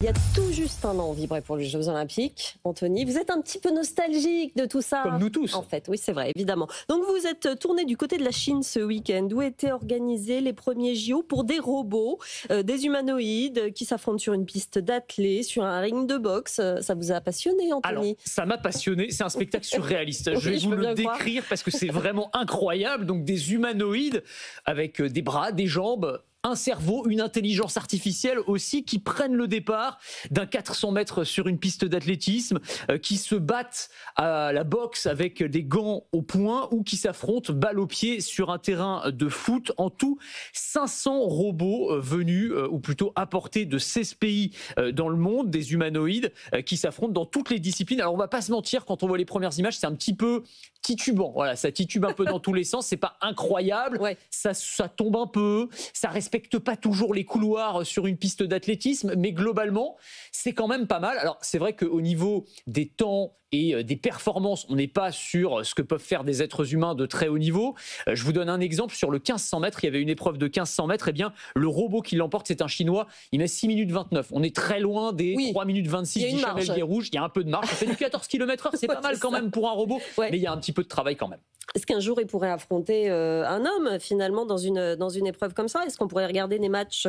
Il y a tout juste un an, on vibrait pour les Jeux Olympiques. Anthony, vous êtes un petit peu nostalgique de tout ça. Comme nous tous. En fait, oui, c'est vrai, évidemment. Donc, vous êtes tourné du côté de la Chine ce week-end, où étaient organisés les premiers JO pour des robots, des humanoïdes qui s'affrontent sur une piste d'athlée, sur un ring de boxe. Ça vous a passionné, Anthony? Alors, ça m'a passionné. C'est un spectacle surréaliste. Oui, je vais je vous peux le bien croire. décrire parce que c'est vraiment incroyable. Donc, des humanoïdes avec des bras, des jambes, un cerveau, une intelligence artificielle aussi, qui prennent le départ d'un 400 mètres sur une piste d'athlétisme, qui se battent à la boxe avec des gants au poing ou qui s'affrontent balle au pied sur un terrain de foot. En tout, 500 robots venus, ou plutôt apportés de 16 pays dans le monde, des humanoïdes qui s'affrontent dans toutes les disciplines. Alors on va pas se mentir, quand on voit les premières images, c'est un petit peu titubant. Voilà, ça titube un peu dans tous les sens. C'est pas incroyable. Ouais. Ça tombe un peu. Ça respecte pas toujours les couloirs sur une piste d'athlétisme, mais globalement, c'est quand même pas mal. Alors c'est vrai qu'au niveau des temps et des performances, on n'est pas sur ce que peuvent faire des êtres humains de très haut niveau. Je vous donne un exemple. Sur le 1500 mètres, il y avait une épreuve de 1500 mètres. Eh bien, le robot qui l'emporte, c'est un Chinois. Il met 6 minutes 29. On est très loin des 3 minutes 26 d'Ishamel Guerrouj. Il y a un peu de marge. Ça fait du 14 km/h. C'est pas mal quand même pour un robot. Ouais. Mais il y a un petit peu de travail quand même. Est-ce qu'un jour, il pourrait affronter un homme, finalement, dans une épreuve comme ça? Est-ce qu'on pourrait regarder des matchs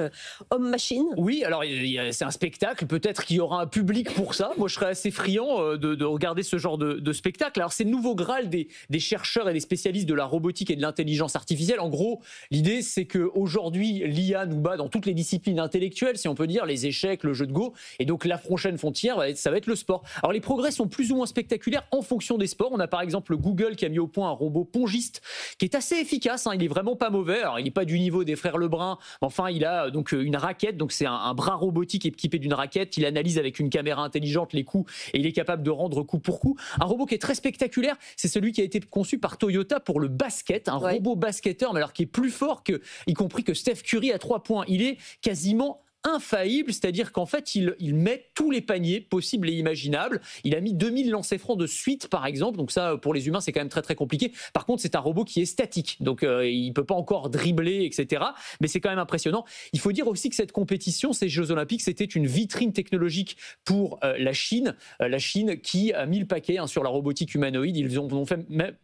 homme-machine? Oui, alors c'est un spectacle. Peut-être qu'il y aura un public pour ça. Moi, je serais assez friand de regarder ce genre de spectacle. Alors, c'est le nouveau Graal des chercheurs et des spécialistes de la robotique et de l'intelligence artificielle. En gros, l'idée, c'est qu'aujourd'hui, l'IA nous bat dans toutes les disciplines intellectuelles, si on peut dire, les échecs, le jeu de Go. Et donc, la prochaine frontière, ça va être le sport. Alors, les progrès sont plus ou moins spectaculaires en fonction des sports. On a par exemple Google qui a mis au point un robot pongiste qui est assez efficace. Il est vraiment pas mauvais. Alors, il n'est pas du niveau des frères Lebrun. Enfin, il a donc une raquette. Donc, c'est un bras robotique équipé d'une raquette. Il analyse avec une caméra intelligente les coups et il est capable de rendre coup pour coup. Un robot qui est très spectaculaire, c'est celui qui a été conçu par Toyota pour le basket. Un robot basketteur, mais alors qui est plus fort que, y compris que Steph Curry à 3 points. Il est quasiment infaillible, c'est-à-dire qu'en fait, il met tous les paniers possibles et imaginables. Il a mis 2000 lancers francs de suite, par exemple. Donc ça, pour les humains, c'est quand même très, très compliqué. Par contre, c'est un robot qui est statique. Donc, il ne peut pas encore dribbler, etc. Mais c'est quand même impressionnant. Il faut dire aussi que cette compétition, ces Jeux Olympiques, c'était une vitrine technologique pour la Chine. La Chine qui a mis le paquet sur la robotique humanoïde. Ils ont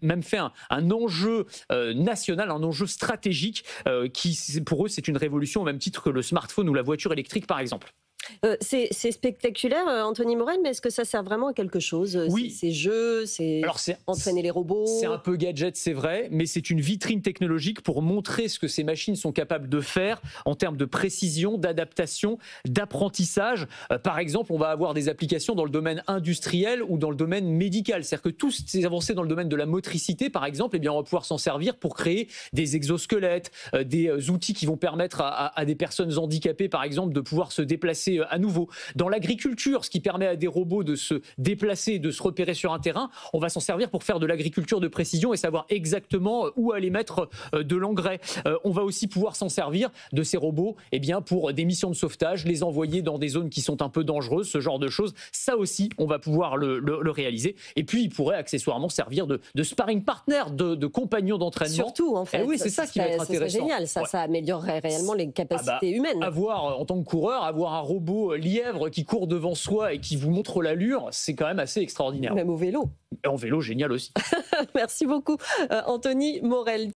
même fait un enjeu national, un enjeu stratégique qui, pour eux, c'est une révolution au même titre que le smartphone ou la voiture électrique, par exemple. C'est spectaculaire, Anthony Morel, mais est-ce que ça sert vraiment à quelque chose? Oui. Ces jeux, c'est entraîner les robots. C'est un peu gadget, c'est vrai, mais c'est une vitrine technologique pour montrer ce que ces machines sont capables de faire en termes de précision, d'adaptation, d'apprentissage. Par exemple, on va avoir des applications dans le domaine industriel ou dans le domaine médical. C'est-à-dire que toutes ces avancées dans le domaine de la motricité, par exemple, eh bien, on va pouvoir s'en servir pour créer des exosquelettes, des outils qui vont permettre à des personnes handicapées, par exemple, de pouvoir se déplacer à nouveau. Dans l'agriculture, ce qui permet à des robots de se déplacer, de se repérer sur un terrain, on va s'en servir pour faire de l'agriculture de précision et savoir exactement où aller mettre de l'engrais. On va aussi pouvoir s'en servir de ces robots pour des missions de sauvetage, les envoyer dans des zones qui sont un peu dangereuses, ce genre de choses. Ça aussi, on va pouvoir le réaliser. Et puis, il pourrait accessoirement servir de sparring partner, de compagnon d'entraînement. Surtout, en fait. Et oui, c'est ça qui va être intéressant. C'est génial, ça améliorerait réellement les capacités humaines. Avoir, en tant que coureur, avoir un robot lièvre qui court devant soi et qui vous montre l'allure, c'est quand même assez extraordinaire. Même au vélo. Et en vélo, génial aussi. Merci beaucoup, Anthony Morel.